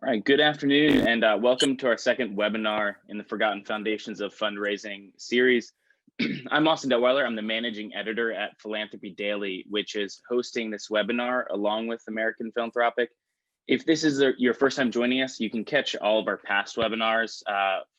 All right, good afternoon, and welcome to our second webinar in the Forgotten Foundations of Fundraising series. I'm Austin Detwiler. I'm the managing editor at Philanthropy Daily, which is hosting this webinar along with American Philanthropic. If this is your first time joining us, you can catch all of our past webinars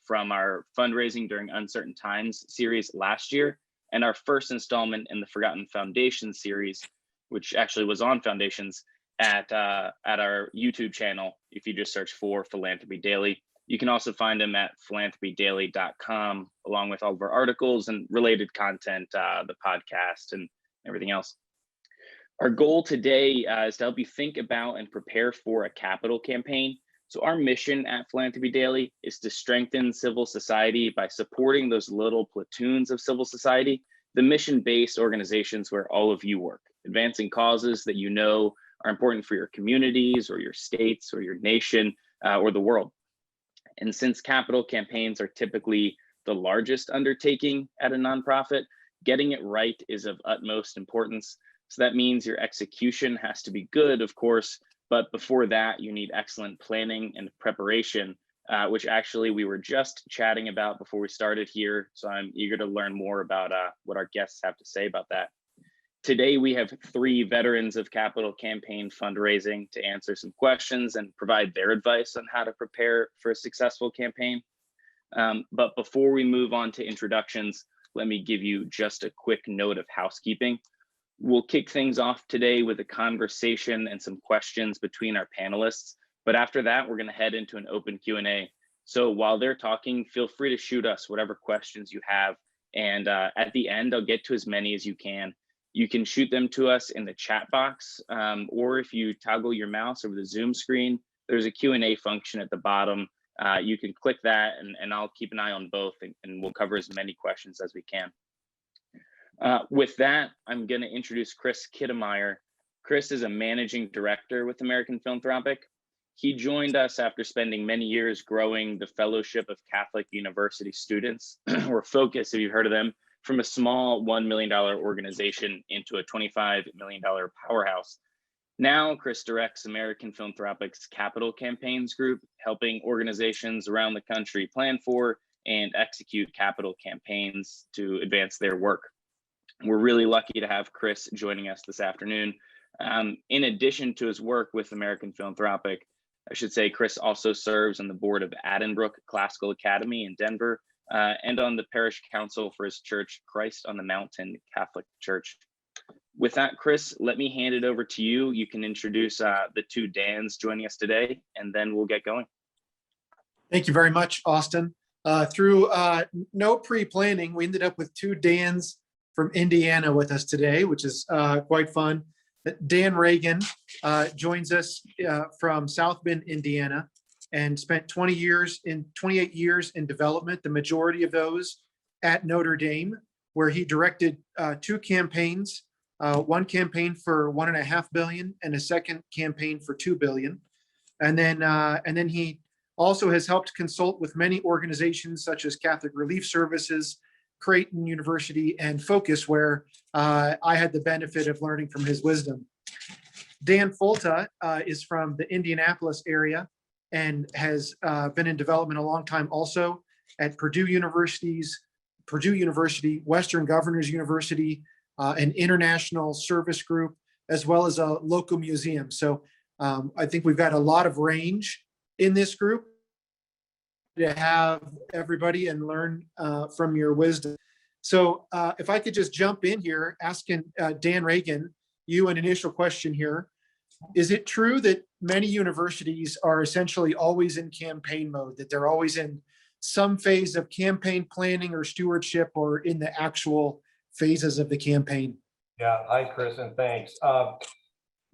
from our Fundraising During Uncertain Times series last year, and our first installment in the Forgotten Foundations series, which actually was on foundations, at our YouTube channel. If you just search for Philanthropy Daily, you can also find them at philanthropydaily.com, along with all of our articles and related content, the podcast and everything else. Our goal today is to help you think about and prepare for a capital campaign. So our mission at Philanthropy Daily is to strengthen civil society by supporting those little platoons of civil society, the mission-based organizations where all of you work, advancing causes that you know are important for your communities or your states or your nation or the world. And since capital campaigns are typically the largest undertaking at a nonprofit, getting it right is of utmost importance. So that means your execution has to be good, of course, but before that, you need excellent planning and preparation, which actually we were just chatting about before we started here. So I'm eager to learn more about what our guests have to say about that. Today, we have three veterans of capital campaign fundraising to answer some questions and provide their advice on how to prepare for a successful campaign. But before we move on to introductions, let me give you just a quick note of housekeeping. We'll kick things off today with a conversation and some questions between our panelists. But after that, we're going to head into an open Q&A. So while they're talking, feel free to shoot us whatever questions you have. And at the end, I'll get to as many as you can. You can shoot them to us in the chat box, or if you toggle your mouse over the Zoom screen, there's a Q&A function at the bottom. You can click that and I'll keep an eye on both and we'll cover as many questions as we can. With that, I'm gonna introduce Chris Kuetemeyer. Chris is a managing director with American Philanthropic. He joined us after spending many years growing the Fellowship of Catholic University Students, or FOCUS, if you've heard of them, from a small $1 million organization into a $25 million powerhouse. Now, Chris directs American Philanthropic's Capital Campaigns Group, helping organizations around the country plan for and execute capital campaigns to advance their work. We're really lucky to have Chris joining us this afternoon. In addition to his work with American Philanthropic, I should say Chris also serves on the board of Addenbrook Classical Academy in Denver, and on the parish council for his church, Christ on the Mountain Catholic Church. With that, Chris, let me hand it over to you. You can introduce the two Dans joining us today, and then we'll get going. Thank you very much, Austin. Through no pre-planning, we ended up with two Dans from Indiana with us today, which is quite fun. Dan Reagan joins us from South Bend, Indiana, and spent 28 years in development, the majority of those at Notre Dame, where he directed two campaigns, one campaign for $1.5 billion and a second campaign for $2 billion. And then he also has helped consult with many organizations such as Catholic Relief Services, Creighton University, and Focus, where I had the benefit of learning from his wisdom. Dan Folta is from the Indianapolis area and has been in development a long time also at Purdue University, Western Governors University, an international service group, as well as a local museum. So I think we've got a lot of range in this group to have everybody and learn from your wisdom. So if I could just jump in here, asking Dan Reagan, you an initial question here. Is it true that many universities are essentially always in campaign mode, that they're always in some phase of campaign planning or stewardship or in the actual phases of the campaign? Yeah, hi, Chris, and thanks.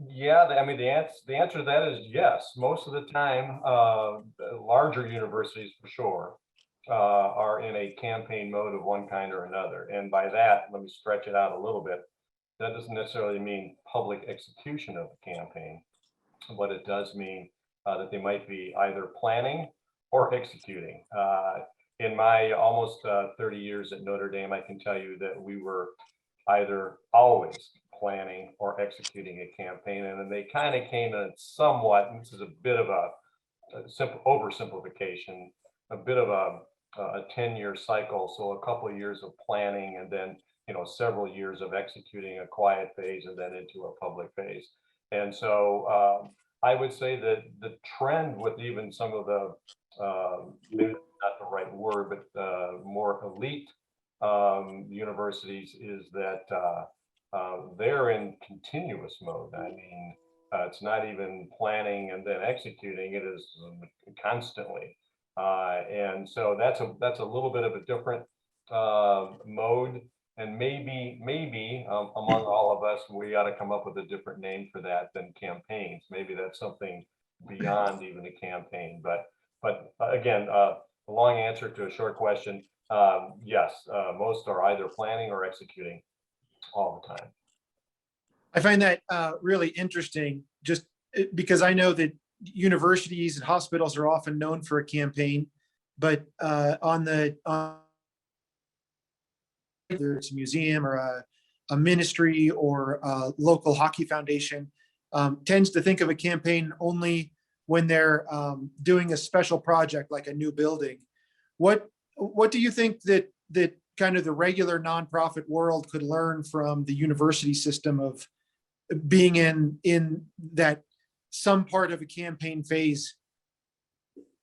Yeah, I mean, the answer to that is yes. Most of the time, larger universities for sure are in a campaign mode of one kind or another. And by that, let me stretch it out a little bit. That doesn't necessarily mean public execution of the campaign, but it does mean that they might be either planning or executing. In my almost 30 years at Notre Dame, I can tell you that we were either always planning or executing a campaign, and then they kind of came in somewhat, and this is a bit of a simple oversimplification, a bit of a 10-year cycle. So a couple of years of planning, and then several years of executing a quiet phase, and then into a public phase. And so I would say that the trend with even some of the maybe not the right word, but more elite universities is that they're in continuous mode. I mean, it's not even planning and then executing; it is constantly. And so that's a little bit of a different mode. And maybe among all of us, we ought to come up with a different name for that than campaigns. Maybe that's something beyond even a campaign. But again, a long answer to a short question. Yes, most are either planning or executing all the time. I find that really interesting, just because I know that universities and hospitals are often known for a campaign, but whether it's a museum or a ministry or a local hockey foundation, tends to think of a campaign only when they're doing a special project like a new building. What do you think that kind of the regular nonprofit world could learn from the university system of being in that some part of a campaign phase?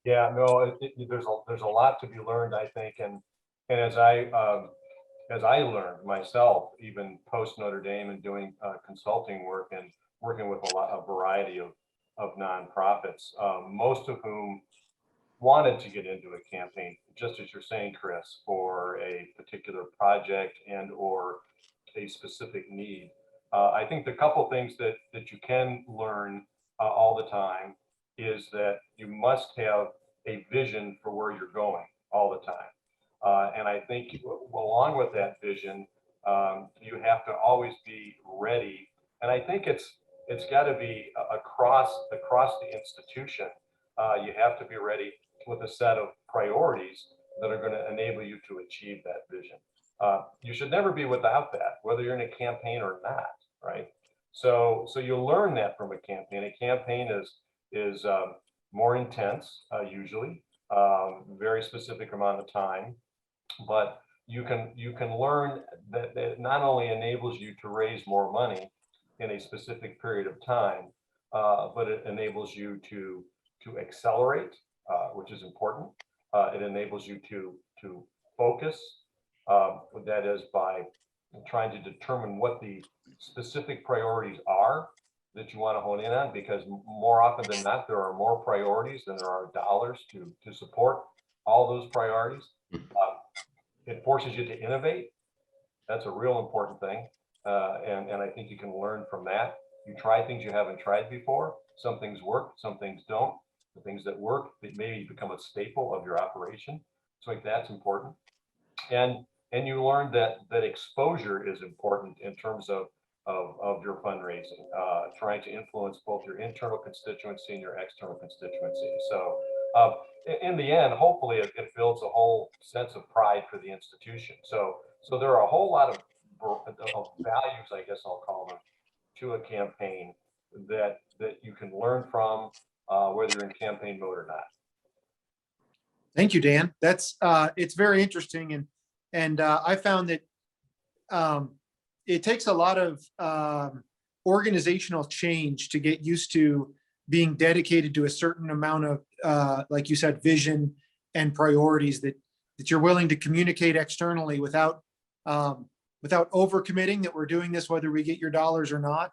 Yeah, no, there's a lot to be learned, I think, and as I learned myself, even post Notre Dame, and doing consulting work and working with a variety of nonprofits, most of whom wanted to get into a campaign, just as you're saying, Chris, for a particular project and or a specific need. I think the couple things that you can learn all the time is that you must have a vision for where you're going all the time. And I think along with that vision, you have to always be ready. And I think it's got to be across the institution. You have to be ready with a set of priorities that are going to enable you to achieve that vision. You should never be without that, whether you're in a campaign or not, right? So you'll learn that from a campaign. A campaign is more intense, usually, very specific amount of time, but you can learn that it not only enables you to raise more money in a specific period of time, but it enables you to accelerate, which is important. It enables you to focus. That is by trying to determine what the specific priorities are that you want to hone in on, because more often than not, there are more priorities than there are dollars to support all those priorities. It forces you to innovate. That's a real important thing. And I think you can learn from that. You try things you haven't tried before. Some things work, some things don't. The things that work, that maybe become a staple of your operation. So I think that's important. And you learn that exposure is important in terms of your fundraising, trying to influence both your internal constituency and your external constituency. So in the end, hopefully it builds a whole sense of pride for the institution. So there are a whole lot of values, I guess I'll call them, to a campaign that you can learn from, whether you're in campaign mode or not. Thank you, Dan. That's it's very interesting, and I found that it takes a lot of organizational change to get used to being dedicated to a certain amount of, like you said, vision and priorities that you're willing to communicate externally without overcommitting that we're doing this whether we get your dollars or not,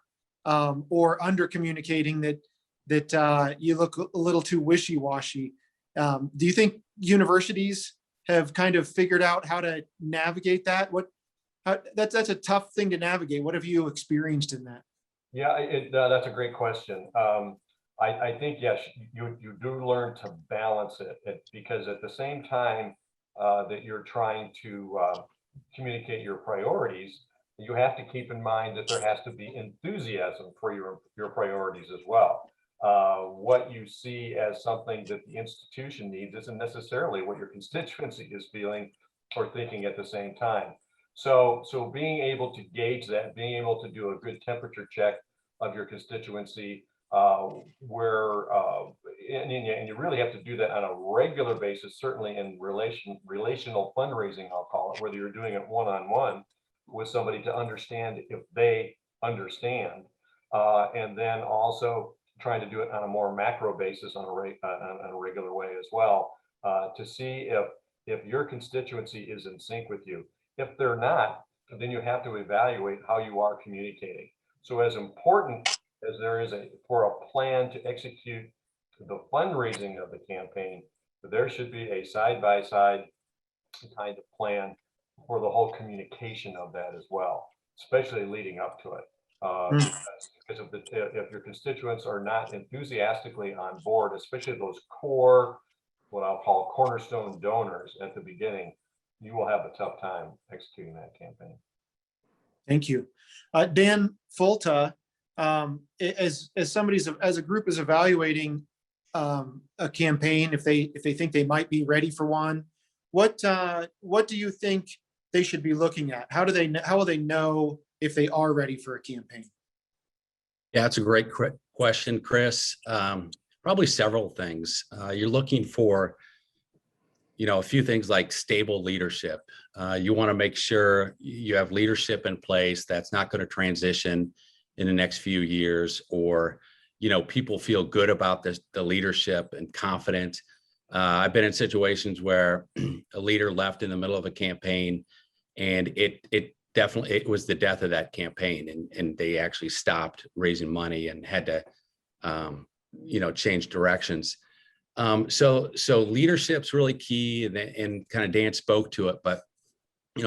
or under communicating that you look a little too wishy-washy. Do you think universities have kind of figured out how to navigate that? That's a tough thing to navigate. What have you experienced in that? Yeah, that's a great question. I think, yes, you do learn to balance it, because at the same time that you're trying to communicate your priorities, you have to keep in mind that there has to be enthusiasm for your priorities as well. What you see as something that the institution needs isn't necessarily what your constituency is feeling or thinking at the same time. So being able to gauge that, being able to do a good temperature check of your constituency, where and you really have to do that on a regular basis, certainly in relational fundraising, I'll call it, whether you're doing it one-on-one with somebody to understand if they understand, and then also trying to do it on a more macro basis on a regular way as well, to see if your constituency is in sync with you. If they're not, then you have to evaluate how you are communicating. So as important as there is for a plan to execute the fundraising of the campaign, there should be a side-by-side kind of plan for the whole communication of that as well, especially leading up to it. Because if your constituents are not enthusiastically on board, especially those core, what I'll call cornerstone donors at the beginning, you will have a tough time executing that campaign. Thank you. Dan, Folta, as a group is evaluating a campaign, if they think they might be ready for one, what do you think they should be looking at? How will they know if they are ready for a campaign? Yeah, that's a great question, Chris. Probably several things. You're looking for, a few things like stable leadership. You want to make sure you have leadership in place that's not going to transition in the next few years, or, people feel good about the leadership and confident. I've been in situations where a leader left in the middle of a campaign, and it definitely was the death of that campaign, and they actually stopped raising money and had to change directions. So leadership's really key, and kind of Dan spoke to it, but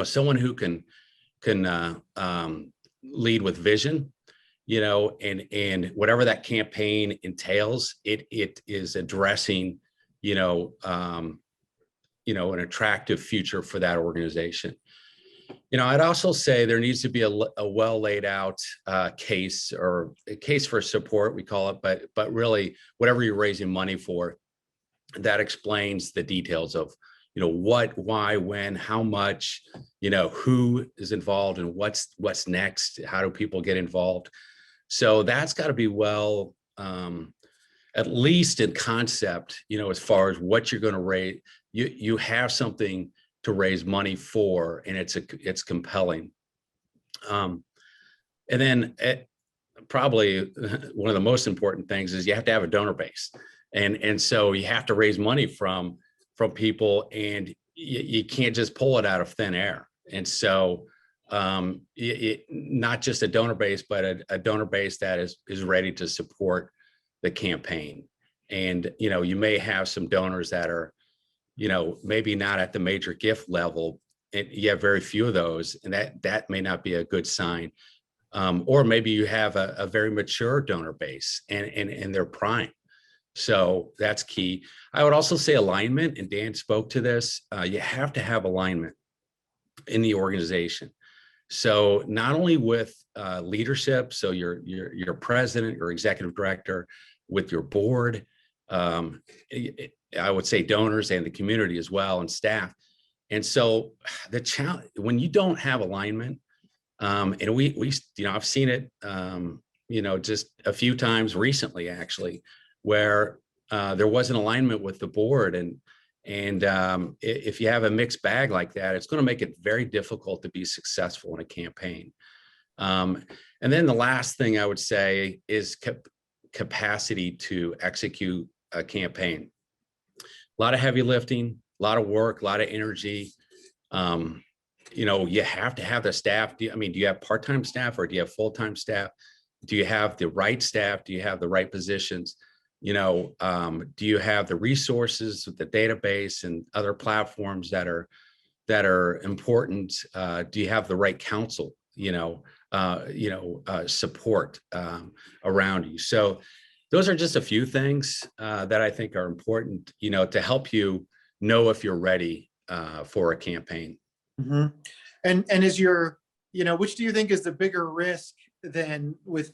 someone who can lead with vision, and whatever that campaign entails, it is addressing an attractive future for that organization. I'd also say there needs to be a well laid out case, or a case for support, we call it, but really whatever you're raising money for, that explains the details of, what, why, when, how much, who is involved, and what's next, how do people get involved. So that's got to be well, at least in concept, as far as what you're going to raise. You have something to raise money for, and it's compelling. And then probably one of the most important things is you have to have a donor base, and so you have to raise money from people, and you can't just pull it out of thin air. And so not just a donor base, but a donor base that is ready to support the campaign. And you may have some donors that are maybe not at the major gift level, and you have very few of those, and that may not be a good sign. Or maybe you have a very mature donor base, and they're prime. So that's key. I would also say alignment, and Dan spoke to this. You have to have alignment in the organization. So not only with leadership, so your president, your executive director, with your board, I would say donors and the community as well, and staff. And so the challenge, when you don't have alignment, and we I've seen it, just a few times recently, actually, where there wasn't alignment with the board, and if you have a mixed bag like that, it's going to make it very difficult to be successful in a campaign. And then the last thing I would say is capacity to execute a campaign. A lot of heavy lifting, a lot of work, a lot of energy. You have to have the staff. Do you have part-time staff, or do you have full-time staff? Do you have the right staff? Do you have the right positions? Do you have the resources with the database and other platforms that are important? Do you have the right counsel, support around you? So those are just a few things that I think are important, to help you know if you're ready for a campaign. Mm-hmm. And is which do you think is the bigger risk than with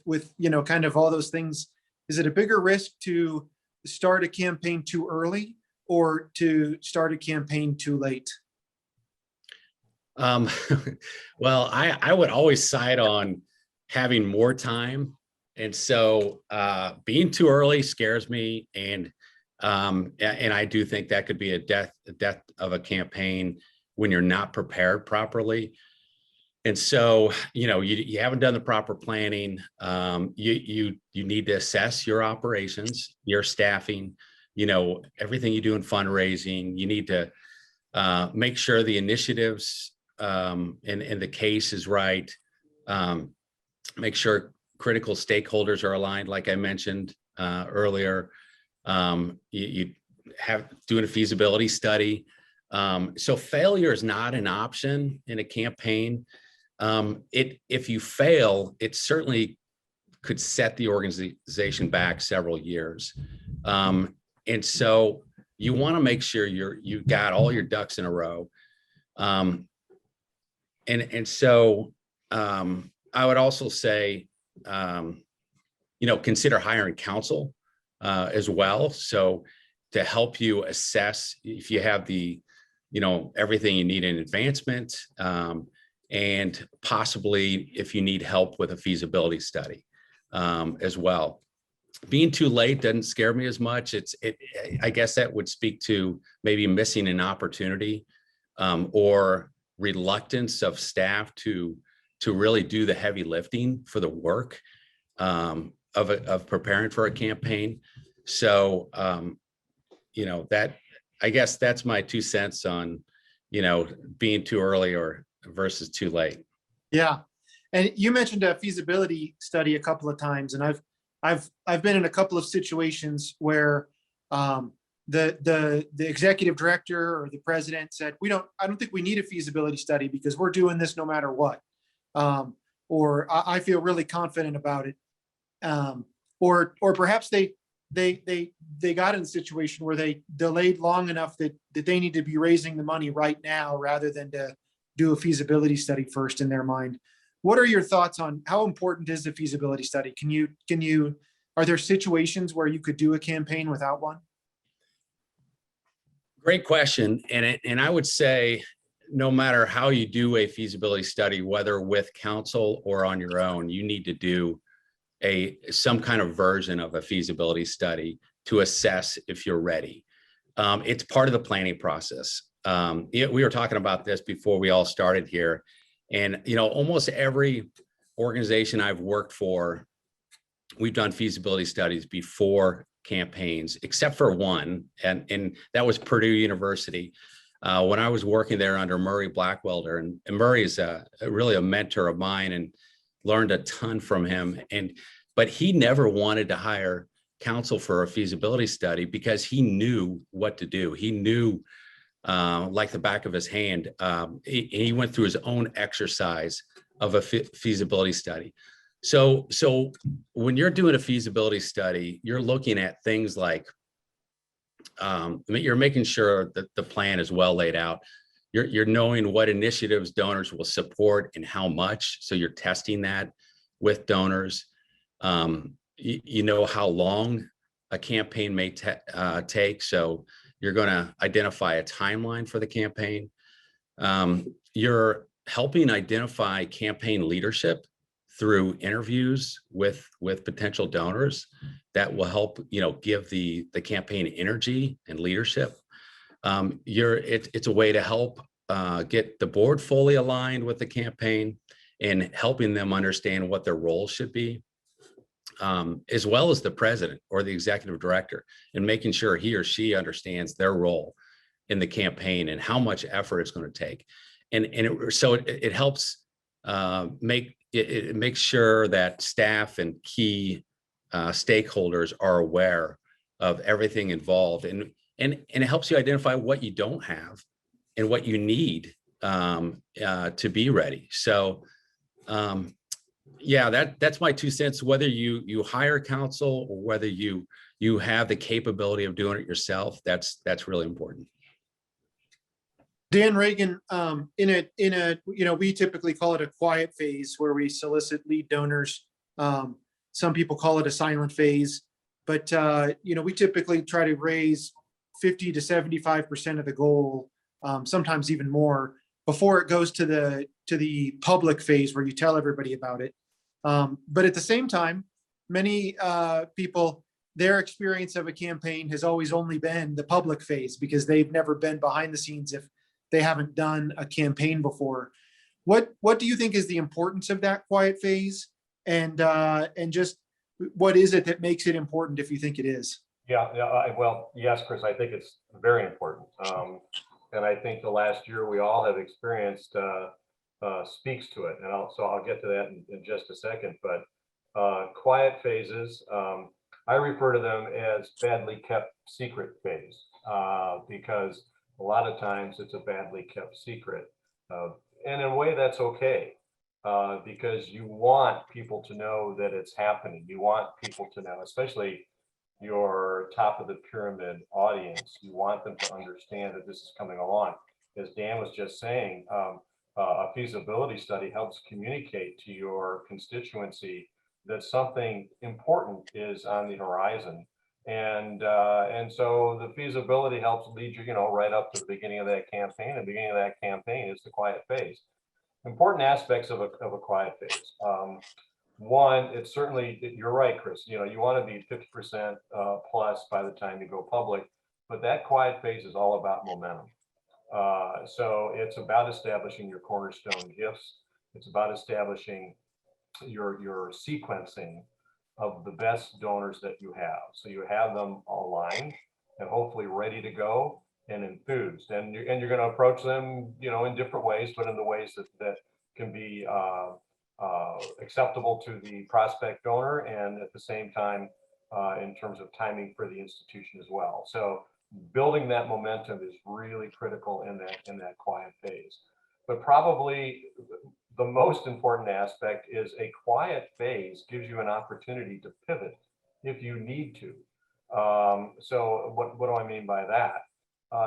kind of all those things? Is it a bigger risk to start a campaign too early, or to start a campaign too late? Well, I would always side on having more time. And so being too early scares me. And And I do think that could be a death of a campaign when you're not prepared properly. And so, you haven't done the proper planning. You need to assess your operations, your staffing, everything you do in fundraising. You need to make sure the initiatives and the case is right. Make sure critical stakeholders are aligned, like I mentioned earlier. You have doing a feasibility study. So failure is not an option in a campaign. If you fail, it certainly could set the organization back several years. And so you want to make sure you've got all your ducks in a row. And so I would also say, consider hiring counsel as well. So to help you assess if you have everything you need in advancement, and possibly if you need help with a feasibility study as well. Being too late doesn't scare me as much. I guess that would speak to maybe missing an opportunity or reluctance of staff to really do the heavy lifting for the work of preparing for a campaign. So, that, I guess that's my 2 cents on, being too early or versus too late. Yeah. And you mentioned a feasibility study a couple of times, and I've been in a couple of situations where the executive director or the president said, I don't think we need a feasibility study because we're doing this no matter what. Or I feel really confident about it. Or perhaps they got in a situation where they delayed long enough that they need to be raising the money right now rather than to do a feasibility study first in their mind. What are your thoughts on how important is the feasibility study? Are there situations where you could do a campaign without one? Great question. And I would say, no matter how you do a feasibility study, whether with counsel or on your own, you need to do some kind of version of a feasibility study to assess if you're ready. It's part of the planning process. We were talking about this before we all started here, and almost every organization I've worked for, we've done feasibility studies before campaigns, except for one, and that was Purdue University. When I was working there under Murray Blackwelder, and Murray is really a mentor of mine, and learned a ton from him. But he never wanted to hire counsel for a feasibility study because he knew what to do. He knew like the back of his hand. He went through his own exercise of a feasibility study. So when you're doing a feasibility study, you're looking at things like, you're making sure that the plan is well laid out. You're knowing what initiatives donors will support and how much. So you're testing that with donors. You know how long a campaign may take. So you're going to identify a timeline for the campaign. You're helping identify campaign leadership through interviews with potential donors that will help, give the campaign energy and leadership. It's a way to help get the board fully aligned with the campaign and helping them understand what their role should be, as well as the president or the executive director, and making sure he or she understands their role in the campaign and how much effort it's going to take. So it helps it makes sure that staff and key stakeholders are aware of everything involved, and it helps you identify what you don't have and what you need to be ready. So that's my 2 cents. Whether you hire counsel or whether you have the capability of doing it yourself, that's really important. Dan Reagan, we typically call it a quiet phase where we solicit lead donors. Some people call it a silent phase, but we typically try to raise 50 to 75% of the goal, sometimes even more, before it goes to the public phase where you tell everybody about it. But at the same time, many people, their experience of a campaign has always only been the public phase because they've never been behind the scenes if they haven't done a campaign before. What do you think is the importance of that quiet phase, and just what is it that makes it important if you think it is? Well, yes, Chris, I think it's very important. And I think the last year we all have experienced speaks to it. And I'll get to that in just a second. But quiet phases, I refer to them as badly kept secret phase, because a lot of times it's a badly kept secret. And in a way that's okay, because you want people to know that it's happening. You want people to know, especially your top of the pyramid audience. You want them to understand that this is coming along. As Dan was just saying, a feasibility study helps communicate to your constituency that something important is on the horizon. And so the feasibility helps lead you, right up to the beginning of that campaign. The beginning of that campaign is the quiet phase. Important aspects of a quiet phase. One, it's certainly, you're right, Chris, you want to be 50% plus by the time you go public, but that quiet phase is all about momentum. So it's about establishing your cornerstone gifts. It's about establishing your sequencing of the best donors that you have. So you have them aligned and hopefully ready to go and enthused. And you're going to approach them, in different ways, but in the ways that can be acceptable to the prospect donor, and at the same time, in terms of timing for the institution as well. So building that momentum is really critical in that quiet phase. But probably the most important aspect is a quiet phase gives you an opportunity to pivot if you need to. So what do I mean by that?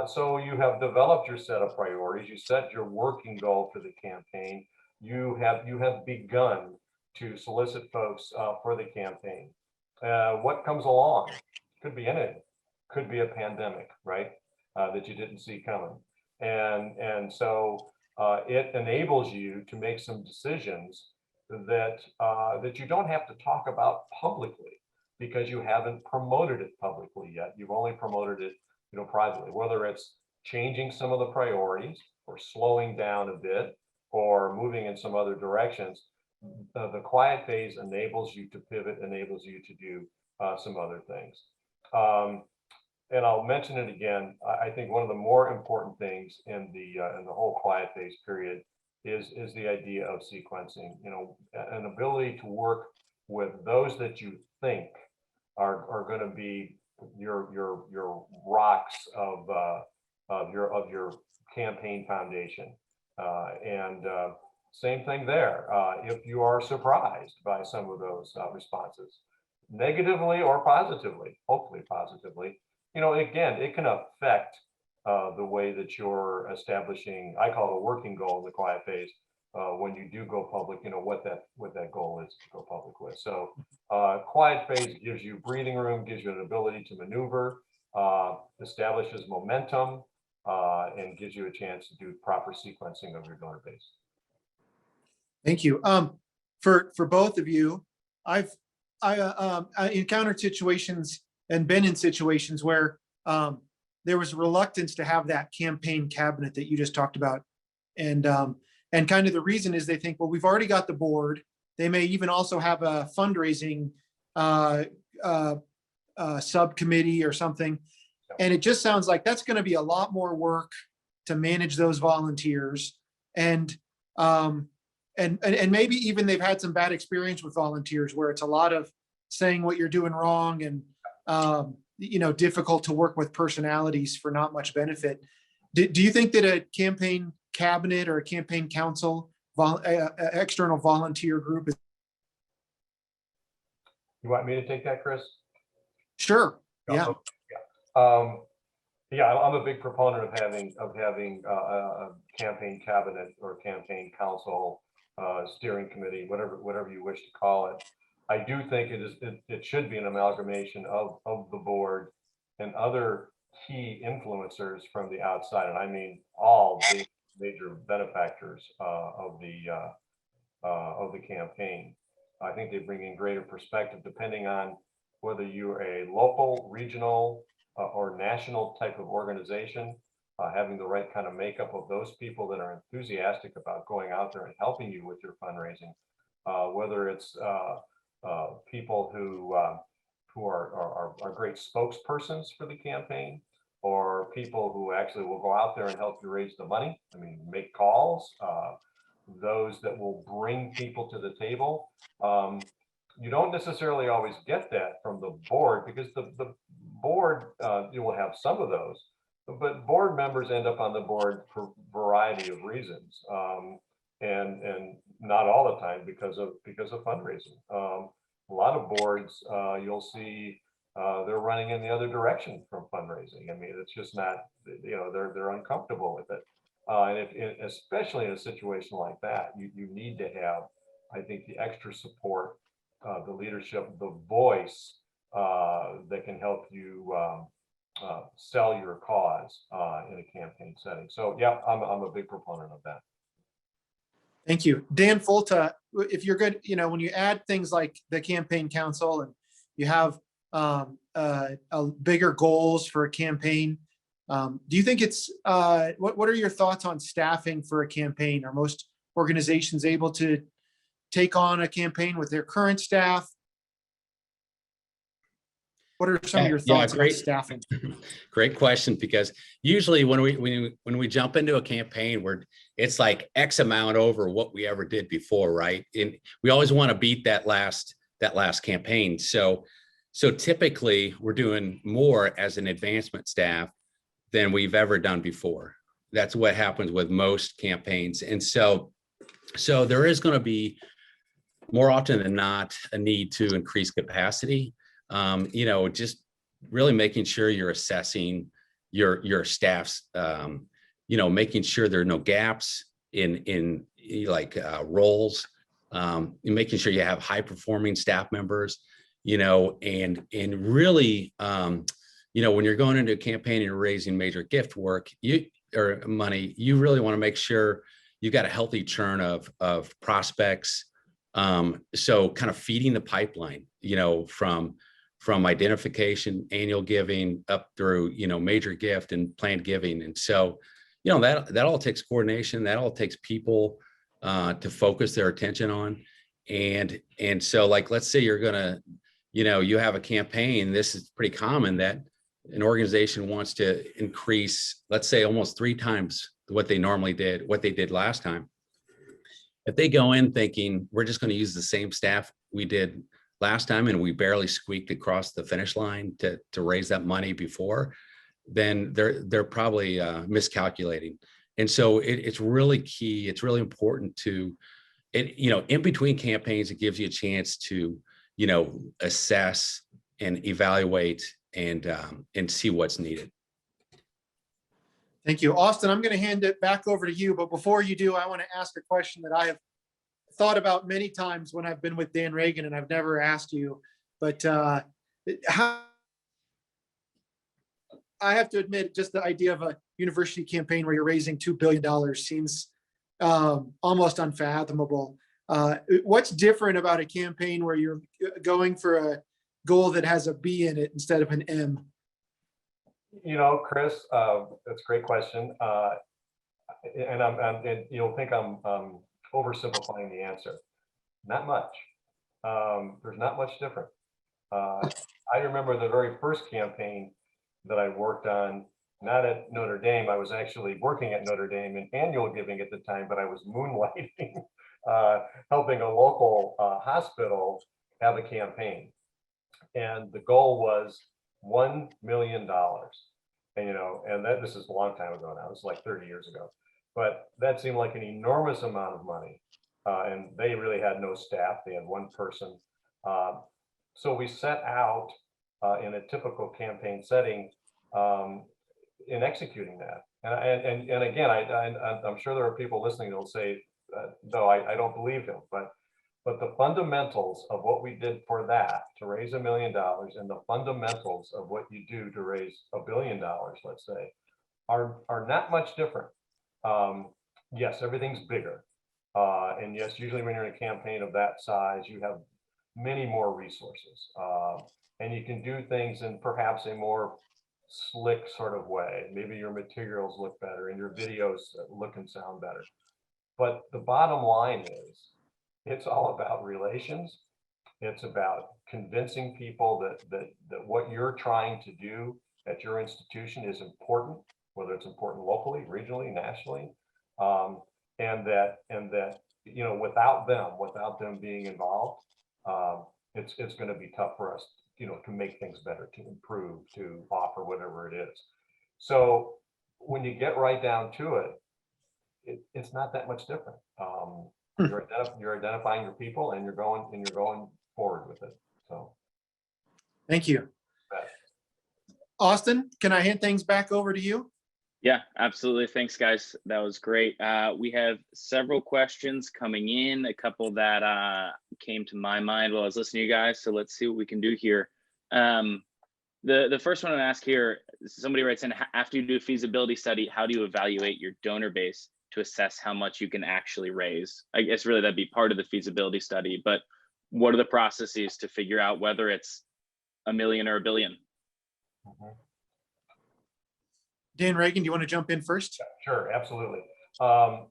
So you have developed your set of priorities, you set your working goal for the campaign, you have begun to solicit folks for the campaign. What comes along? Could be anything. Could be a pandemic, right? That you didn't see coming. And so it enables you to make some decisions that you don't have to talk about publicly because you haven't promoted it publicly yet. You've only promoted it, privately, whether it's changing some of the priorities or slowing down a bit or moving in some other directions. The quiet phase enables you to pivot, enables you to do some other things. And I'll mention it again. I think one of the more important things in the whole quiet phase period is the idea of sequencing. An ability to work with those that you think are going to be your rocks of your campaign foundation. And same thing there. If you are surprised by some of those responses, negatively or positively, hopefully positively, again, it can affect the way that you're establishing, I call it a working goal in the quiet phase, when you do go public, what that goal is to go public with. So quiet phase gives you breathing room, gives you an ability to maneuver, establishes momentum, and gives you a chance to do proper sequencing of your donor base. Thank you. For both of you, I encountered situations and been in situations where there was reluctance to have that campaign cabinet that you just talked about. And kind of the reason is they think, well, we've already got the board. They may even also have a fundraising subcommittee or something. And it just sounds like that's going to be a lot more work to manage those volunteers. And maybe even they've had some bad experience with volunteers where it's a lot of saying what you're doing wrong and difficult to work with personalities for not much benefit. Do you think that a campaign cabinet or a campaign council, external volunteer group is? You want me to take that, Chris? Sure. Yeah. Yeah, I'm a big proponent of having a campaign cabinet or campaign council, steering committee, whatever you wish to call it. I do think it should be an amalgamation of the board and other key influencers from the outside, and I mean all the major benefactors of the campaign. I think they bring in greater perspective depending on whether you're a local, regional, or national type of organization, having the right kind of makeup of those people that are enthusiastic about going out there and helping you with your fundraising, whether it's people who are great spokespersons for the campaign, or people who actually will go out there and help you raise the money. I mean, make calls, those that will bring people to the table. You don't necessarily always get that from the board, because the board, you will have some of those, but board members end up on the board for a variety of reasons, and not all the time because of fundraising. A lot of boards, you'll see they're running in the other direction from fundraising. I mean, it's just not, they're uncomfortable with it. And especially in a situation like that, you need to have, I think, the extra support, the leadership, the voice that can help you sell your cause in a campaign setting. So yeah, I'm a big proponent of that. Thank you. Dan Folta, if you're good, when you add things like the campaign council and you have bigger goals for a campaign, do you think it's, what are your thoughts on staffing for a campaign? Are most organizations able to take on a campaign with their current staff? What are some of your thoughts about staffing? Great question, because usually when we jump into a campaign, it's like X amount over what we ever did before, right? And we always want to beat that last campaign. So typically we're doing more as an advancement staff than we've ever done before. That's what happens with most campaigns. And so there is going to be, more often than not, a need to increase capacity. Just really making sure you're assessing your staff's, making sure there are no gaps in roles, making sure you have high performing staff members, and really, when you're going into a campaign and you're raising major gift work, or money, you really want to make sure you've got a healthy churn of prospects. So kind of feeding the pipeline, from identification, annual giving, up through, major gift and planned giving. And so, that all takes coordination, that all takes people to focus their attention on. And so, like, let's say you're gonna, you have a campaign. This is pretty common that an organization wants to increase, let's say, almost 3 times what they did last time. If they go in thinking we're just going to use the same staff we did last time and we barely squeaked across the finish line to raise that money before, then they're probably miscalculating. And so it's really key. It's really important to, in between campaigns, it gives you a chance to, assess and evaluate and see what's needed. Thank you. Austin, I'm going to hand it back over to you. But before you do, I want to ask a question that I have thought about many times when I've been with Dan Reagan, and I've never asked you. But how, I have to admit, just the idea of a university campaign where you're raising $2 billion seems almost unfathomable. What's different about a campaign where you're going for a goal that has a B in it instead of an M? Chris, that's a great question. And you'll think I'm oversimplifying the answer. Not much. There's not much different. I remember the very first campaign that I worked on, not at Notre Dame. I was actually working at Notre Dame in annual giving at the time, but I was moonlighting, helping a local hospital have a campaign. And the goal was $1 million. And this is a long time ago now. It's like 30 years ago. But that seemed like an enormous amount of money. And they really had no staff. They had one person. So we set out in a typical campaign setting in executing that. And again, I'm sure there are people listening that will say, no, I don't believe him. But the fundamentals of what we did for that, to raise $1 million, and the fundamentals of what you do to raise $1 billion, let's say, are not much different. Yes, everything's bigger. And yes, usually when you're in a campaign of that size, you have many more resources. And you can do things in perhaps a more slick sort of way. Maybe your materials look better and your videos look and sound better. But the bottom line is, it's all about relations. It's about convincing people that what you're trying to do at your institution is important, whether it's important locally, regionally, nationally, and that without them being involved, it's going to be tough for us, to make things better, to improve, to offer whatever it is. So when you get right down to it, it's not that much different. You're identifying your people, and you're going forward with it. So, Thank you. Austin, can I hand things back over to you? Yeah, absolutely. Thanks, guys. That was great. We have several questions coming in, a couple that came to my mind while I was listening to you guys. So let's see what we can do here. The first one I ask here, somebody writes in, after you do a feasibility study, how do you evaluate your donor base to assess how much you can actually raise? I guess really that'd be part of the feasibility study, but what are the processes to figure out whether it's $1 million or $1 billion? Dan Reagan, do you want to jump in first? Sure, absolutely. Well,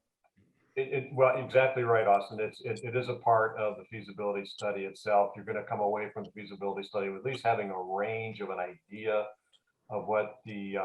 exactly right, Austin. It is a part of the feasibility study itself. You're going to come away from the feasibility study with at least having a range of an idea of what the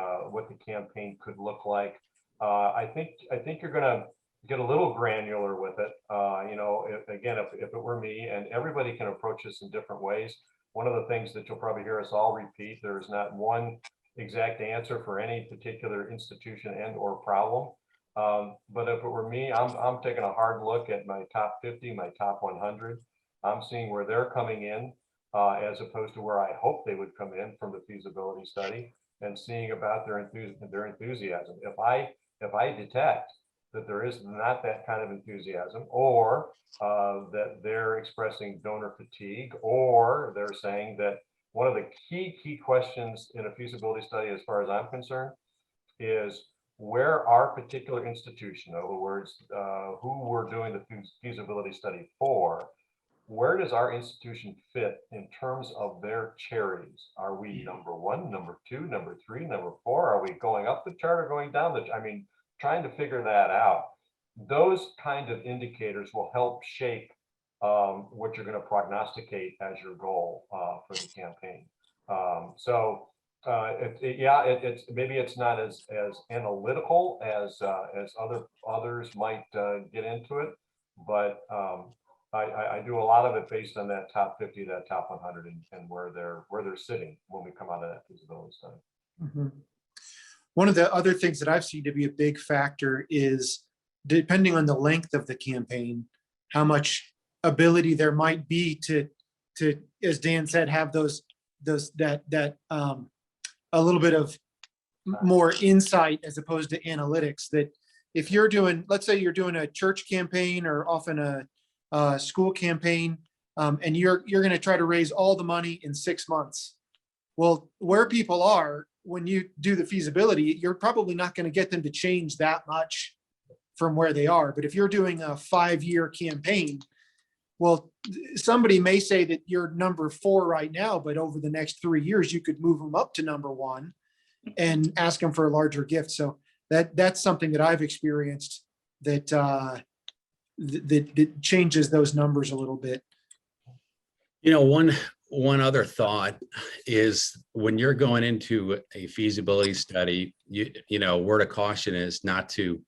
campaign could look like. I think you're going to get a little granular with it. If it were me, and everybody can approach this in different ways. One of the things that you'll probably hear us all repeat, there is not one exact answer for any particular institution and or problem. But if it were me, I'm taking a hard look at my top 50, my top 100. I'm seeing where they're coming in as opposed to where I hope they would come in from the feasibility study, and seeing about their enthusiasm. If I detect that there is not that kind of enthusiasm, or that they're expressing donor fatigue, or they're saying that one of the key questions in a feasibility study, as far as I'm concerned, is where our particular institution, in other words, who we're doing the feasibility study for, where does our institution fit in terms of their charities? Are we number one, number two, number three, number four? Are we going up the chart or going down the chart? I mean, trying to figure that out. Those kind of indicators will help shape what you're going to prognosticate as your goal for the campaign. It's maybe it's not as analytical as others might get into it, but I do a lot of it based on that top 50, that top 100, and where they're sitting when we come out of that feasibility study. Mm-hmm. One of the other things that I've seen to be a big factor is, depending on the length of the campaign, how much ability there might be to, as Dan said, have that a little bit of more insight as opposed to analytics. That if you're doing, let's say you're doing a church campaign or often a school campaign, and you're going to try to raise all the money in 6 months. Well, where people are when you do the feasibility, you're probably not going to get them to change that much from where they are. But if you're doing a 5-year campaign, well, somebody may say that you're number 4 right now, but over the next 3 years, you could move them up to number 1 and ask them for a larger gift. So that's something that I've experienced that changes those numbers a little bit. One other thought is, when you're going into a feasibility study, word of caution is not to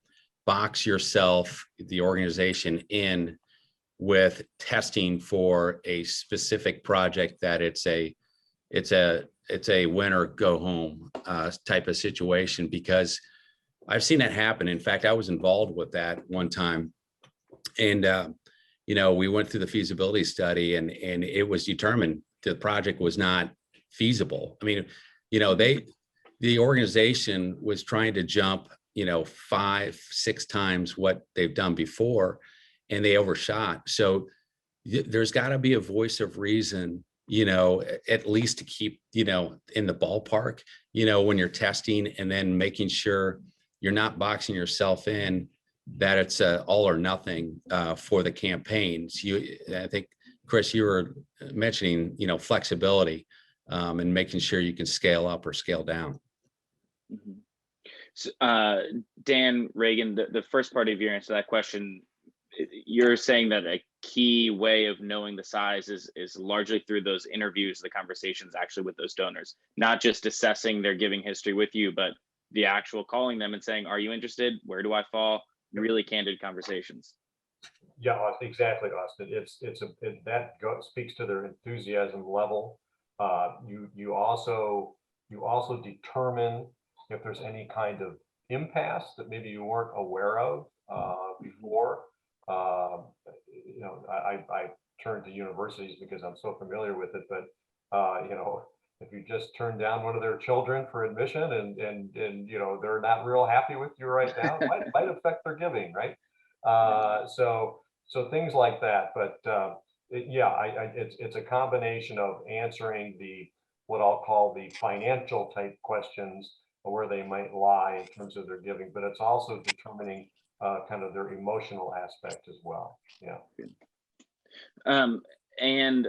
box yourself, the organization, in with testing for a specific project that it's a win or go home type of situation, because I've seen that happen. In fact, I was involved with that one time, and we went through the feasibility study, and it was determined the project was not feasible. I mean, the organization was trying to jump 5-6 times what they've done before, and they overshot. So there's got to be a voice of reason, at least to keep, in the ballpark, when you're testing, and then making sure you're not boxing yourself in that it's all or nothing for the campaigns. I think Chris, you were mentioning, flexibility and making sure you can scale up or scale down. Mhm. So, Dan Reagan, the first part of your answer to that question, you're saying that a key way of knowing the size is largely through those interviews, the conversations actually with those donors, not just assessing their giving history with you, but the actual calling them and saying, are you interested? Where do I fall? Really candid conversations. Yeah, exactly, Austin. Speaks to their enthusiasm level. You also determine if there's any kind of impasse that maybe you weren't aware of before. I turn to universities because I'm so familiar with it, but if you just turn down one of their children for admission and they're not real happy with you right now, it might affect their giving, right? So things like that, but it's a combination of answering what I'll call the financial type questions, where they might lie in terms of their giving, but it's also determining kind of their emotional aspect as well. Yeah. And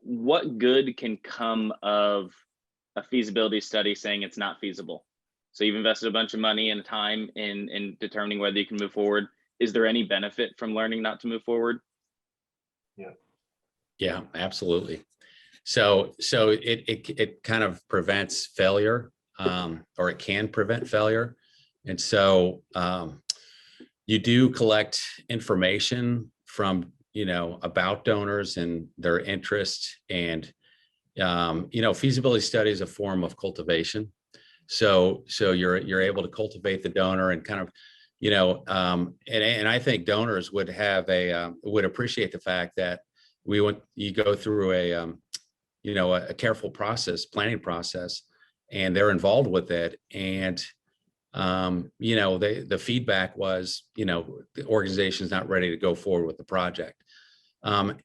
what good can come of a feasibility study saying it's not feasible? So you've invested a bunch of money and time in determining whether you can move forward. Is there any benefit from learning not to move forward? Yeah, absolutely. So it kind of prevents failure, or it can prevent failure. And so you do collect information from, about donors and their interests, and feasibility study is a form of cultivation. So you're able to cultivate the donor and kind of, and I think donors would appreciate the fact that you go through a careful planning process, and they're involved with it. And the feedback was, the organization's not ready to go forward with the project. Going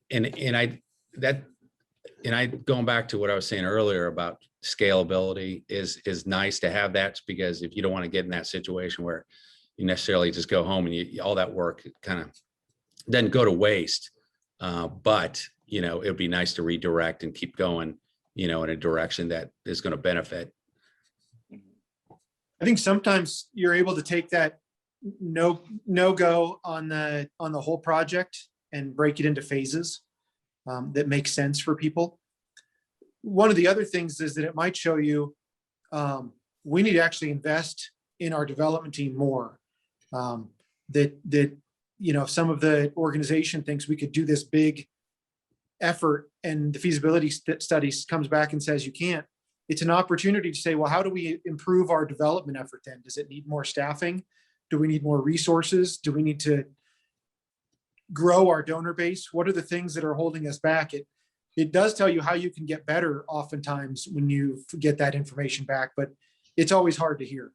back to what I was saying earlier about scalability is nice to have that, because if you don't want to get in that situation where you necessarily just go home and all that work kind of doesn't go to waste. But it'd be nice to redirect and keep going, in a direction that is going to benefit. I think sometimes you're able to take that no go on the whole project and break it into phases that make sense for people. One of the other things is that it might show you we need to actually invest in our development team more. If some of the organization thinks we could do this big effort and the feasibility studies comes back and says you can't, it's an opportunity to say, well, how do we improve our development effort then? Does it need more staffing? Do we need more resources? Do we need to grow our donor base? What are the things that are holding us back? It does tell you how you can get better oftentimes when you get that information back, but it's always hard to hear.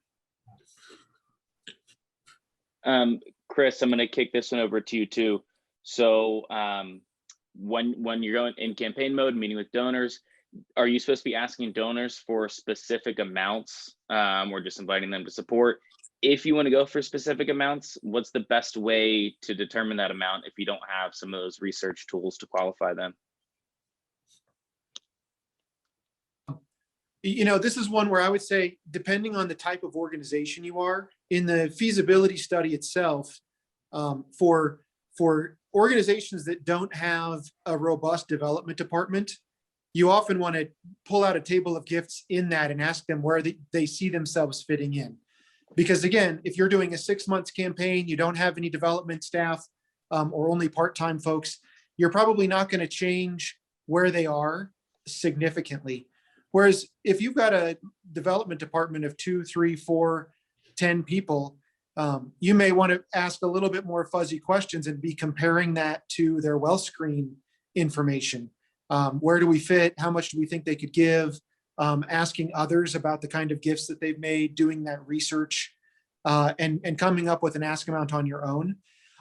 Chris, I'm going to kick this one over to you too. So when you're going in campaign mode, meeting with donors, are you supposed to be asking donors for specific amounts or just inviting them to support? If you want to go for specific amounts, what's the best way to determine that amount if you don't have some of those research tools to qualify them? This is one where I would say, depending on the type of organization you are, in the feasibility study itself, for organizations that don't have a robust development department, you often want to pull out a table of gifts in that and ask them where they see themselves fitting in. Because again, if you're doing a 6 months campaign, you don't have any development staff or only part-time folks, you're probably not going to change where they are significantly. Whereas if you've got a development department of 2, 3, 4, 10 people, you may want to ask a little bit more fuzzy questions and be comparing that to their well screen information. Where do we fit? How much do we think they could give? Asking others about the kind of gifts that they've made, doing that research, and coming up with an ask amount on your own.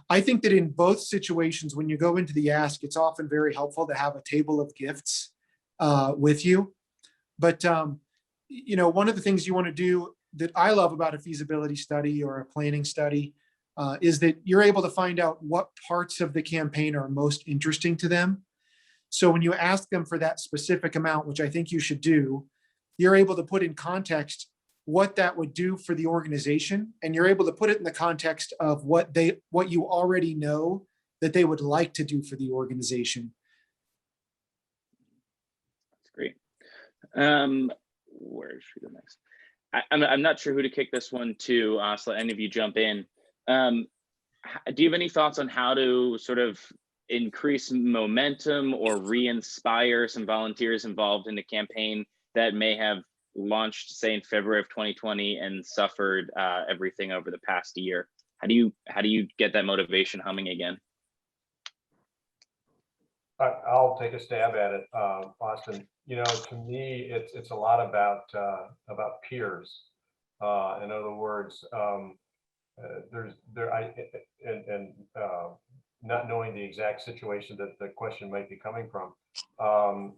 I think that in both situations, when you go into the ask, it's often very helpful to have a table of gifts with you. But one of the things you want to do that I love about a feasibility study or a planning study is that you're able to find out what parts of the campaign are most interesting to them. So when you ask them for that specific amount, which I think you should do, you're able to put in context what that would do for the organization, and you're able to put it in the context of what you already know that they would like to do for the organization. That's great. Where should we go next? I'm not sure who to kick this one to, so let any of you jump in. Do you have any thoughts on how to sort of increase momentum or re-inspire some volunteers involved in the campaign that may have launched, say, in February of 2020 and suffered everything over the past year? How do you get that motivation humming again? I'll take a stab at it, Austin. You know, to me, it's a lot about peers. In other words, not knowing the exact situation that the question might be coming from. I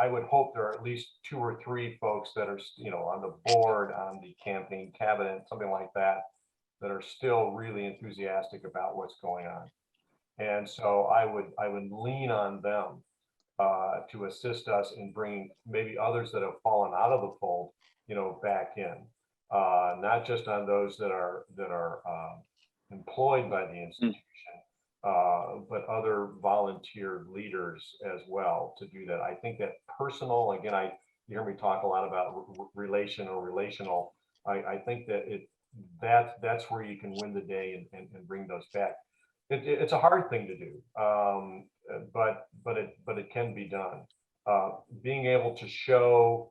would hope there are at least 2 or 3 folks that are, you know, on the board, on the campaign cabinet, something like that, that are still really enthusiastic about what's going on. And so I would lean on them to assist us in bringing maybe others that have fallen out of the fold, you know, back in. Not just on those that are employed by the institution, but other volunteer leaders as well to do that. I think that personal, again, you hear me talk a lot about relational. I think that that's where you can win the day and bring those back. It's a hard thing to do, but it can be done. Being able to show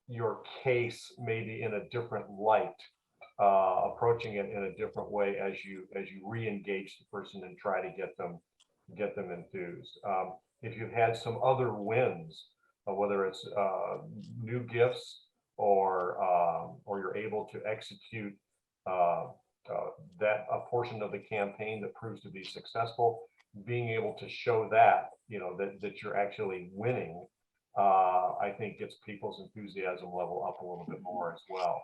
your case maybe in a different light, approaching it in a different way as you re-engage the person and try to get them enthused. If you've had some other wins, whether it's new gifts or you're able to execute that a portion of the campaign that proves to be successful, being able to show that, you know, that you're actually winning, I think gets people's enthusiasm level up a little bit more as well.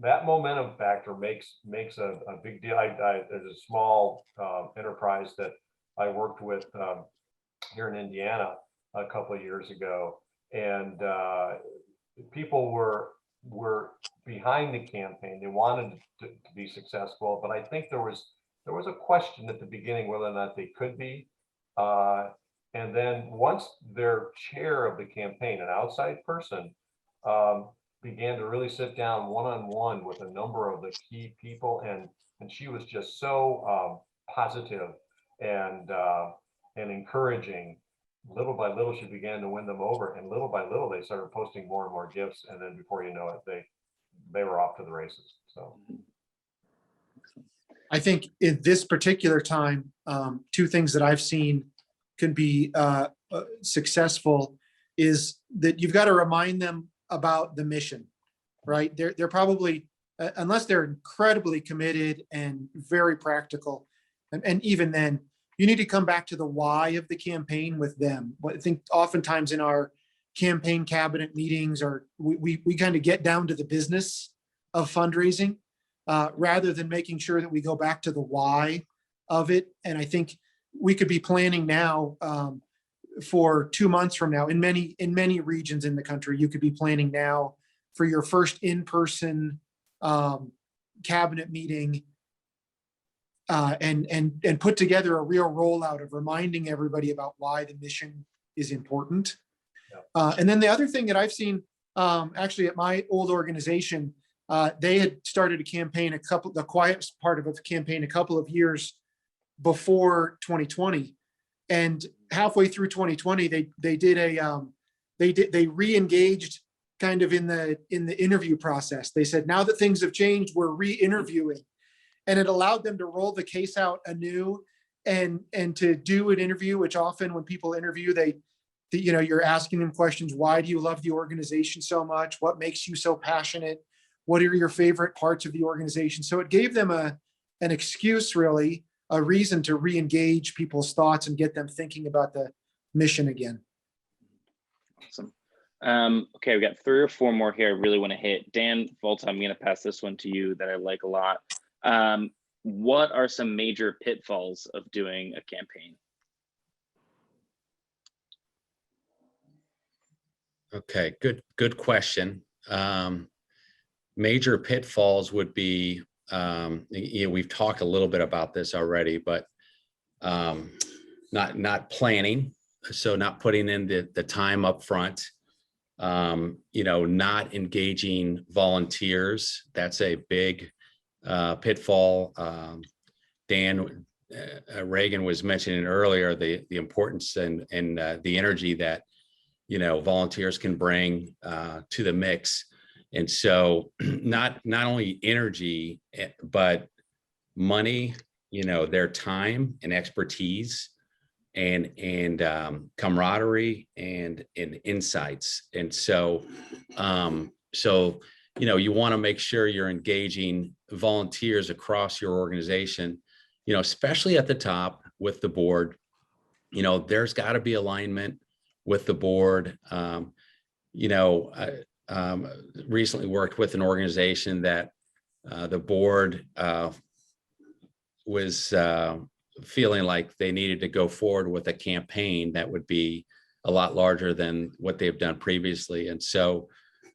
That momentum factor makes a big deal. There's a small enterprise that I worked with here in Indiana a couple of years ago, and people were behind the campaign. They wanted to be successful, but I think there was a question at the beginning whether or not they could be. And then once their chair of the campaign, an outside person, began to really sit down one-on-one with a number of the key people, and she was just so positive and encouraging. Little by little, she began to win them over, and little by little, they started posting more and more gifts, and then before you know it, they were off to the races. So I think in this particular time, 2 things that I've seen can be successful is that you've got to remind them about the mission, right? They're probably, unless they're incredibly committed and very practical, and even then, you need to come back to the why of the campaign with them. But I think oftentimes in our campaign cabinet meetings, or we kind of get down to the business of fundraising rather than making sure that we go back to the why of it. And I think we could be planning now for 2 months from now. In many regions in the country, you could be planning now for your first in-person cabinet meeting. And put together a real rollout of reminding everybody about why the mission is important. Yeah. And then the other thing that I've seen, actually at my old organization, they had started a campaign, the quiet part of a campaign, a couple of years before 2020, and halfway through 2020, they re-engaged kind of in the interview process. They said, now that things have changed, we're re-interviewing. And it allowed them to roll the case out anew and to do an interview, which often when people interview, you're asking them questions. Why do you love the organization so much? What makes you so passionate? What are your favorite parts of the organization? So it gave them an excuse, really, a reason to re-engage people's thoughts and get them thinking about the mission again. Awesome. Okay, we got 3 or 4 more here I really want to hit. Dan, Folta, I'm going to pass this one to you that I like a lot. what are some major pitfalls of doing a campaign? Okay, good question. Major pitfalls would be, we've talked a little bit about this already, but not planning, so not putting in the time up front, not engaging volunteers. That's a big pitfall. Dan Reagan was mentioning earlier the importance and the energy that volunteers can bring to the mix. And so not only energy, but money, their time and expertise and camaraderie and insights. And so you want to make sure you're engaging volunteers across your organization, especially at the top with the board. There's got to be alignment with the board. Recently worked with an organization that the board was feeling like they needed to go forward with a campaign that would be a lot larger than what they've done previously. And so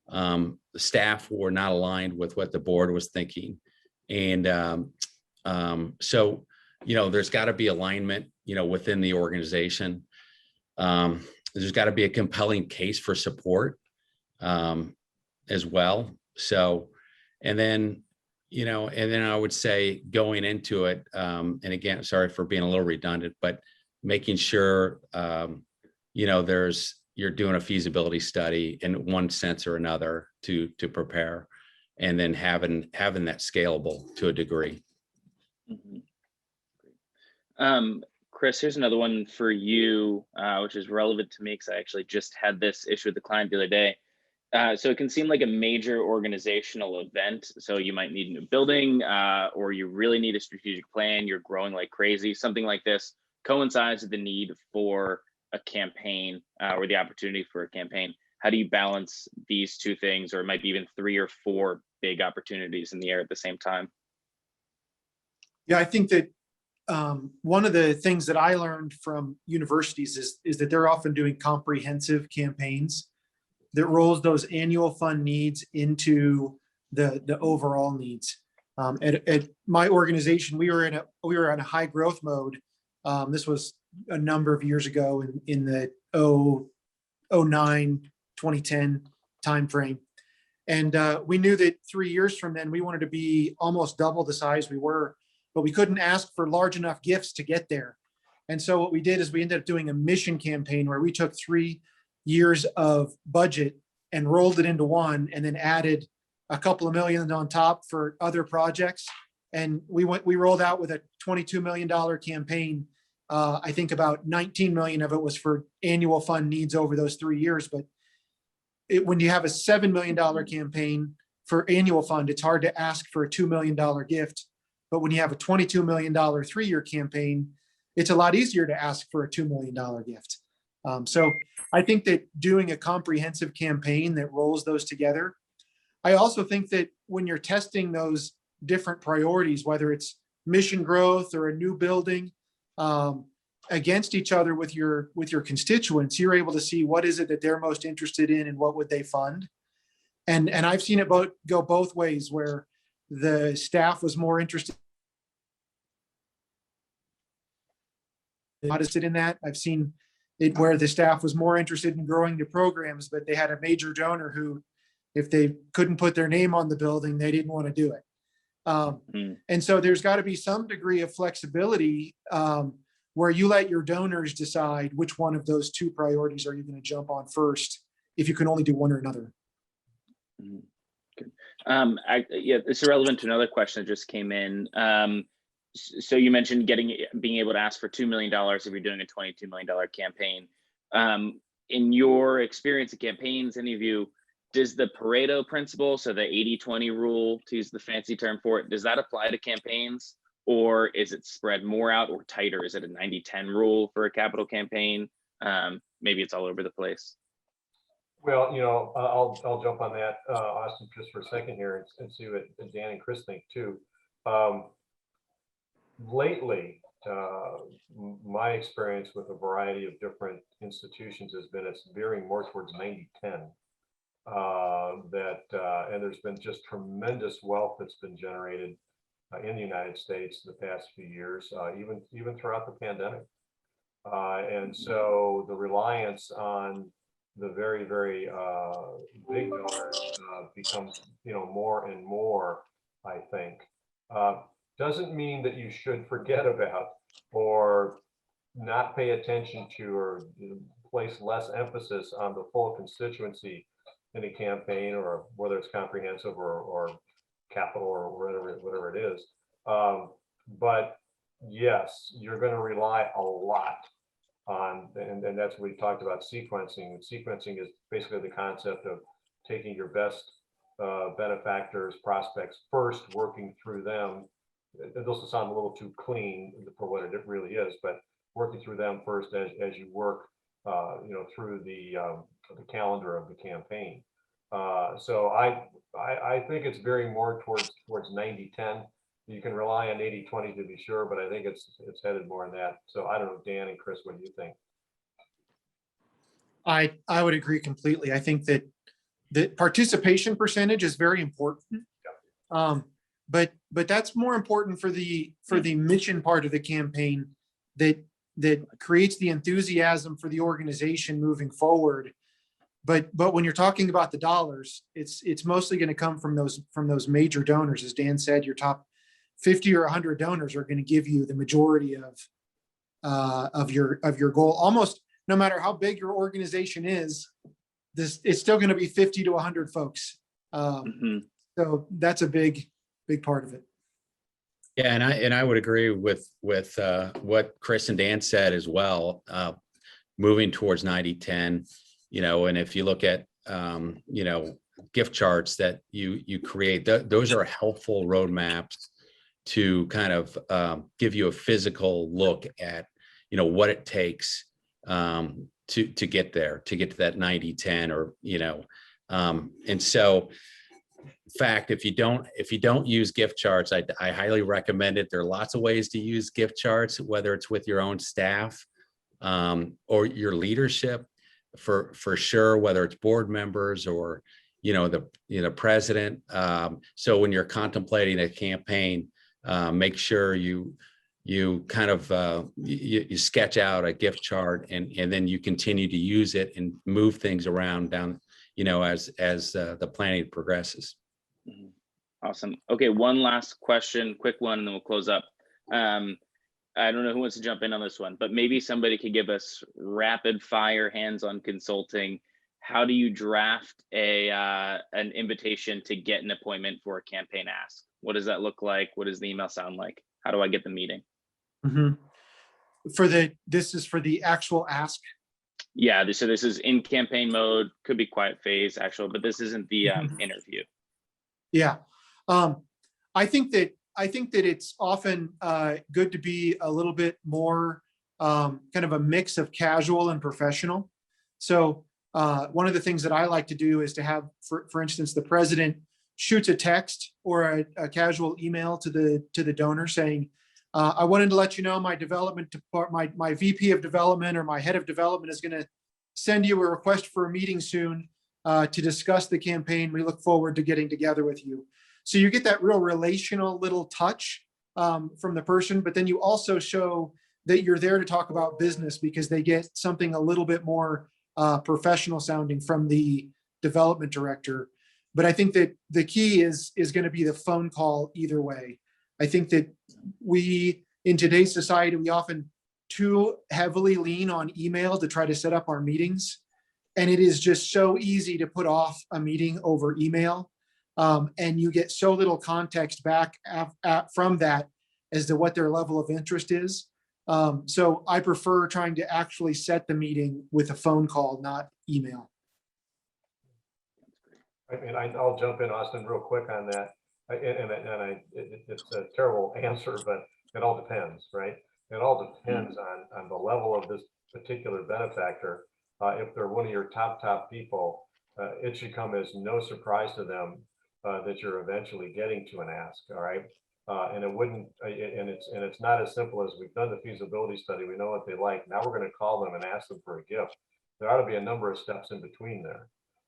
the staff were not aligned with what the board was thinking. And there's got to be alignment, within the organization. There's got to be a compelling case for support as well. So, and then I would say going into it, and again, sorry for being a little redundant, but making sure, you're doing a feasibility study in one sense or another to prepare, and then having that scalable to a degree. Mm-hmm. Chris, here's another one for you, which is relevant to me because I actually just had this issue with the client the other day. So it can seem like a major organizational event. So you might need a new building, or you really need a strategic plan. You're growing like crazy. Something like this coincides with the need for a campaign, or the opportunity for a campaign. How do you balance these two things, or it might be even 3 or 4 big opportunities in the air at the same time? Yeah, I think that one of the things that I learned from universities is that they're often doing comprehensive campaigns that rolls those annual fund needs into the overall needs. At my organization, we were on a high growth mode. This was a number of years ago in the 2009, 2010 timeframe. And we knew that 3 years from then, we wanted to be almost double the size we were, but we couldn't ask for large enough gifts to get there. And so what we did is we ended up doing a mission campaign where we took 3 years of budget and rolled it into one, and then added a couple of million on top for other projects. And we rolled out with a $22 million campaign. I think about 19 million of it was for annual fund needs over those 3 years. But when you have a $7 million campaign for annual fund, it's hard to ask for a $2 million gift. But when you have a $22 million 3-year campaign, it's a lot easier to ask for a $2 million gift. So I think that doing a comprehensive campaign that rolls those together. I also think that when you're testing those different priorities, whether it's mission growth or a new building, against each other with your constituents, you're able to see what is it that they're most interested in and what would they fund. And I've seen it go both ways, where the staff was more interested in that. I've seen it where the staff was more interested in growing the programs, but they had a major donor who, if they couldn't put their name on the building, they didn't want to do it. And so there's got to be some degree of flexibility where you let your donors decide which one of those 2 priorities are you going to jump on first, if you can only do one or another. Good. Yeah, it's relevant to another question that just came in. So you mentioned being able to ask for $2 million if you're doing a $22 million campaign. In your experience of campaigns, any of you, does the Pareto principle, so the 80-20 rule, to use the fancy term for it, does that apply to campaigns, or is it spread more out or tighter? Is it a 90-10 rule for a capital campaign? Maybe it's all over the place. Well, I'll jump on that, Austin, just for a second here and see what Dan and Chris think too. lately, my experience with a variety of different institutions has been it's veering more towards 90-10. And there's been just tremendous wealth that's been generated in the United States in the past few years, even throughout the pandemic. And so the reliance on the very, very big donors becomes, more and more, I think. Doesn't mean that you should forget about or not pay attention to or place less emphasis on the full constituency in a campaign, or whether it's comprehensive or capital or whatever it is. But yes, you're going to rely a lot on, and that's what we talked about, sequencing. Sequencing is basically the concept of taking your best benefactors, prospects first, working through them. This will sound a little too clean for what it really is, but working through them first as you work, through the calendar of the campaign. So I think it's veering more towards 90-10. You can rely on 80-20 to be sure, but I think it's headed more in that. So I don't know, Dan and Chris, what do you think? I would agree completely. I think that the participation percentage is very important. But that's more important for the mission part of the campaign that creates the enthusiasm for the organization moving forward. But when you're talking about the dollars, it's mostly going to come from those major donors. As Dan said, your top 50 or 100 donors are going to give you the majority of your goal. Almost no matter how big your organization is, it's still going to be 50 to 100 folks. So that's a big part of it. Yeah, and I would agree with what Chris and Dan said as well. Moving towards 90-10, and if you look at gift charts that you create, those are helpful roadmaps to kind of give you a physical look at what it takes to get there, to get to that 90-10, or and so. In fact, if you don't use gift charts, I highly recommend it. There are lots of ways to use gift charts, whether it's with your own staff or your leadership, for sure, whether it's board members or the president. So when you're contemplating a campaign, make sure you kind of you sketch out a gift chart, and then you continue to use it and move things around down as the planning progresses. Awesome. Okay, one last question, quick one, and then we'll close up. I don't know who wants to jump in on this one, but maybe somebody could give us rapid fire hands-on consulting. How do you draft an invitation to get an appointment for a campaign ask? What does that look like? What does the email sound like? How do I get the meeting? This is for the actual ask. Yeah, so this is in campaign mode, could be quiet phase actual, but this isn't the interview. Yeah. I think that it's often good to be a little bit more kind of a mix of casual and professional. So one of the things that I like to do is to have, for instance, the president shoots a text or a casual email to the donor saying, I wanted to let you know my development department, my VP of development or my head of development is going to send you a request for a meeting soon to discuss the campaign. We look forward to getting together with you. So you get that real relational little touch from the person, but then you also show that you're there to talk about business because they get something a little bit more professional sounding from the development director. But I think that the key is going to be the phone call either way. I think that in today's society, we often too heavily lean on email to try to set up our meetings. And it is just so easy to put off a meeting over email. And you get so little context back from that as to what their level of interest is. So I prefer trying to actually set the meeting with a phone call, not email. And I'll jump in, Austin, real quick on that. It's a terrible answer, but it all depends, right? It all depends on the level of this particular benefactor. If they're one of your top people, it should come as no surprise to them that you're eventually getting to an ask. All right. And it wouldn't, and it's not as simple as we've done the feasibility study. We know what they like. Now we're going to call them and ask them for a gift. There ought to be a number of steps in between there.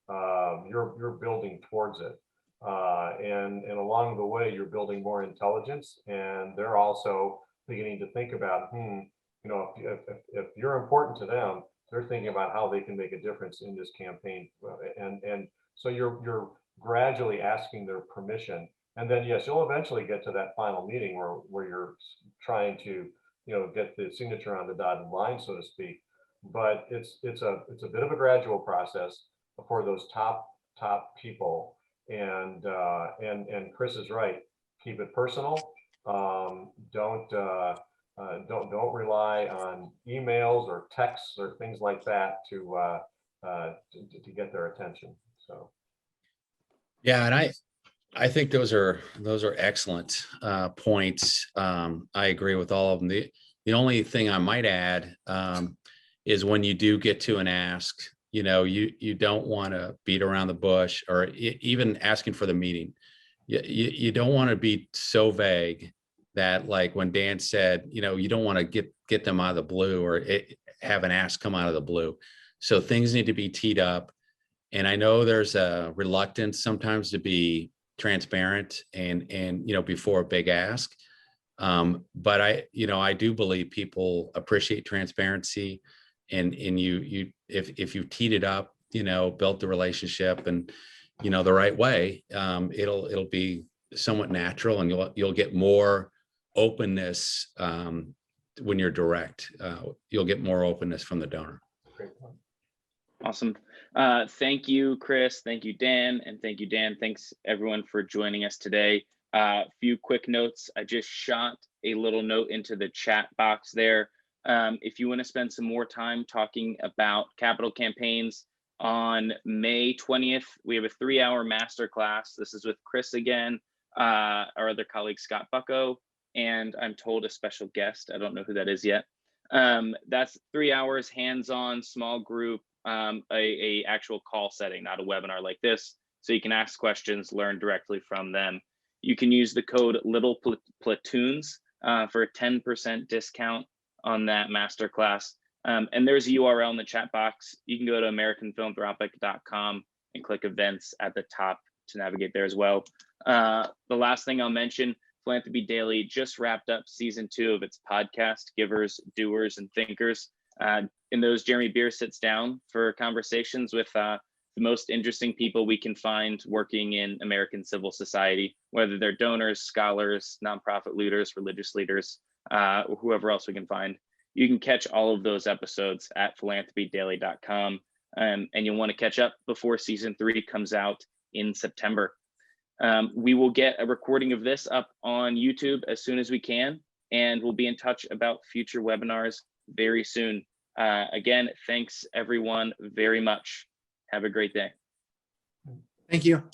You're building towards it, and along the way you're building more intelligence, and they're also beginning to think about, if you're important to them, they're thinking about how they can make a difference in this campaign, and so you're gradually asking their permission. And then, yes, you'll eventually get to that final meeting where you're trying to, get the signature on the dotted line, so to speak. But it's a bit of a gradual process for those top people. And Chris is right. Keep it personal. Don't rely on emails or texts or things like that to get their attention. So. Yeah, and I think those are excellent points. I agree with all of them. The only thing I might add is when you do get to an ask, you don't want to beat around the bush, or even asking for the meeting. You don't want to be so vague that, like when Dan said, you don't want to get them out of the blue, or have an ask come out of the blue. So things need to be teed up. And I know there's a reluctance sometimes to be transparent and before a big ask. But I do believe people appreciate transparency, and you if you've teed it up, built the relationship and the right way, it'll be somewhat natural, and you'll get more openness when you're direct. You'll get more openness from the donor. Awesome. Thank you, Chris. Thank you, Dan. And thank you, Dan. Thanks, everyone, for joining us today. Few quick notes. I just shot a little note into the chat box there. If you want to spend some more time talking about capital campaigns, on May 20th, we have a 3-hour masterclass. This is with Chris again, our other colleague, Scott Bucko, and I'm told a special guest. I don't know who that is yet. That's 3 hours, hands-on, small group, a actual call setting, not a webinar like this. So you can ask questions, learn directly from them. You can use the code Little Platoons for a 10% discount on that masterclass. And there's a URL in the chat box. You can go to americanphilanthropic.com and click events at the top to navigate there as well. The last thing I'll mention, Philanthropy Daily just wrapped up season 2 of its podcast, Givers, Doers, and Thinkers. In those, Jeremy Beer sits down for conversations with the most interesting people we can find working in American civil society, whether they're donors, scholars, nonprofit leaders, religious leaders, or whoever else we can find. You can catch all of those episodes at philanthropydaily.com, and you'll want to catch up before season 3 comes out in September. We will get a recording of this up on YouTube as soon as we can, and we'll be in touch about future webinars very soon. Again, thanks everyone very much. Have a great day. Thank you.